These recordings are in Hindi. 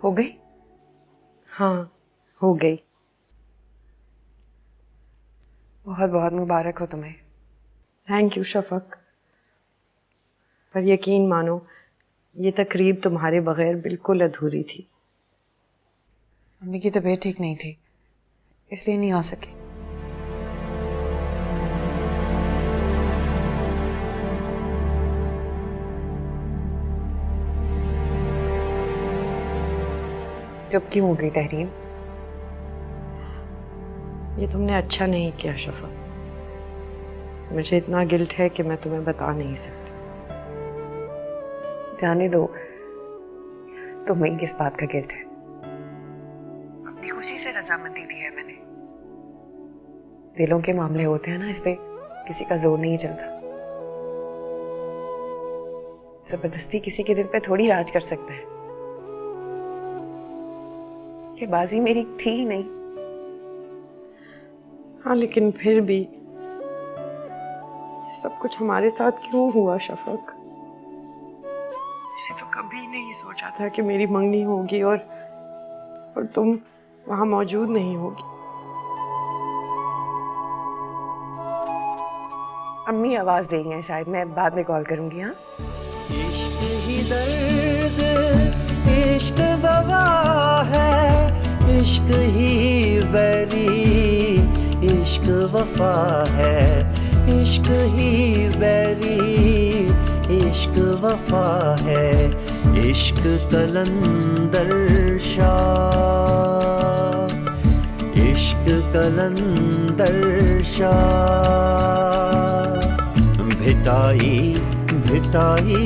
हो गई? हाँ हो गई। बहुत बहुत मुबारक हो तुम्हें। थैंक यू शफक, पर यकीन मानो ये तकरीब तुम्हारे बगैर बिल्कुल अधूरी थी। मम्मी की तबीयत ठीक नहीं थी, इसलिए नहीं आ सकी। चुप क्यों हो गई तहरीन? ये तुमने अच्छा नहीं किया शफक। मुझे इतना गिल्ट है कि मैं तुम्हें बता नहीं सकती। जाने दो, तुम्हें किस बात का गिल्ट है? अपनी खुशी से रजामंदी दी है मैंने। दिलों के मामले होते हैं ना, इस पे किसी का जोर नहीं चलता। जबरदस्ती किसी के दिल पे थोड़ी राज कर सकता है। ये बाजी मेरी थी ही नहीं। हाँ लेकिन फिर भी सब कुछ हमारे साथ क्यों हुआ शफक? मैंने तो कभी नहीं सोचा था कि मेरी मंगनी होगी और तुम वहां मौजूद नहीं होगी। अम्मी आवाज देंगे हैं शायद, मैं बाद में कॉल करूंगी। हाँ, इश्क ही दर्द, इश्क दवा है, इश्क ही बैरी, इश्क वफा है, इश्क ही बैरी, इश्क वफा है, इश्क कलंदर शाह, इश्क कलंदर शाह, भिटाई भिटाई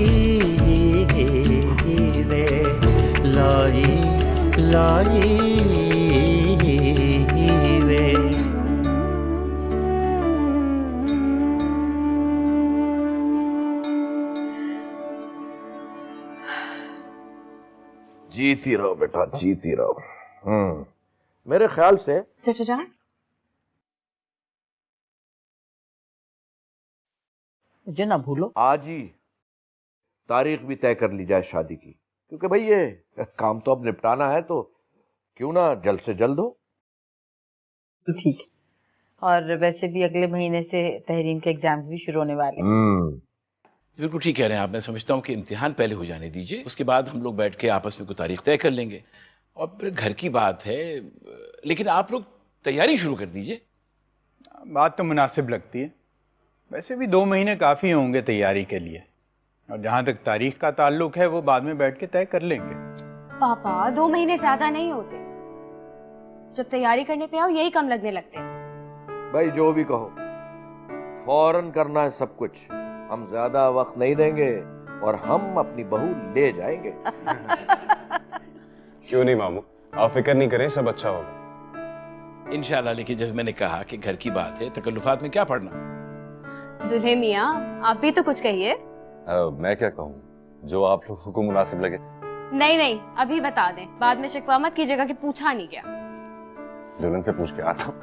रे लाई लाई रे। जीती रहो बेटा, जीती रहो। मेरे ख्याल से चाचा जान, मुझे ना भूलो। आज ही तारीख भी तय कर ली जाए शादी की, क्योंकि भाई ये काम तो अब निपटाना है, तो क्यों ना जल्द से जल्द हो। ठीक है, और वैसे भी अगले महीने से तहरीन के एग्जाम्स भी शुरू होने वाले हैं। बिल्कुल ठीक कह रहे हैं आप। मैं समझता हूँ कि इम्तिहान पहले हो जाने दीजिए, उसके बाद हम लोग बैठ के आपस में कोई तारीख तय कर लेंगे। और फिर घर की बात है, लेकिन आप लोग तैयारी शुरू कर दीजिए। बात तो मुनासिब लगती है। वैसे भी 2 महीने काफ़ी होंगे तैयारी के लिए, और जहाँ तक तारीख का ताल्लुक है वो बाद में बैठ के तय कर लेंगे। पापा 2 महीने ज्यादा नहीं होते, जब तैयारी करने पे आओ यही कम लगने लगते हैं। भाई जो भी कहो, फौरन करना है सब कुछ। हम ज्यादा वक्त नहीं देंगे और हम अपनी बहू ले जाएंगे। क्यों नहीं मामू, आप फिक्र नहीं करें, सब अच्छा होगा इंशाल्लाह। लेकिन जैसे मैंने कहा कि घर की बात है, तकल्लुफात में क्या पड़ना। दुल्हे मियाँ, आप भी तो कुछ कहिए। मैं क्या कहूँ, जो आप लोगों को मुनासिब लगे। नहीं नहीं, अभी बता दें, बाद में शिकवा मत कीजिएगा कि पूछा नहीं गया। दुल्हन से पूछ के आता हूँ।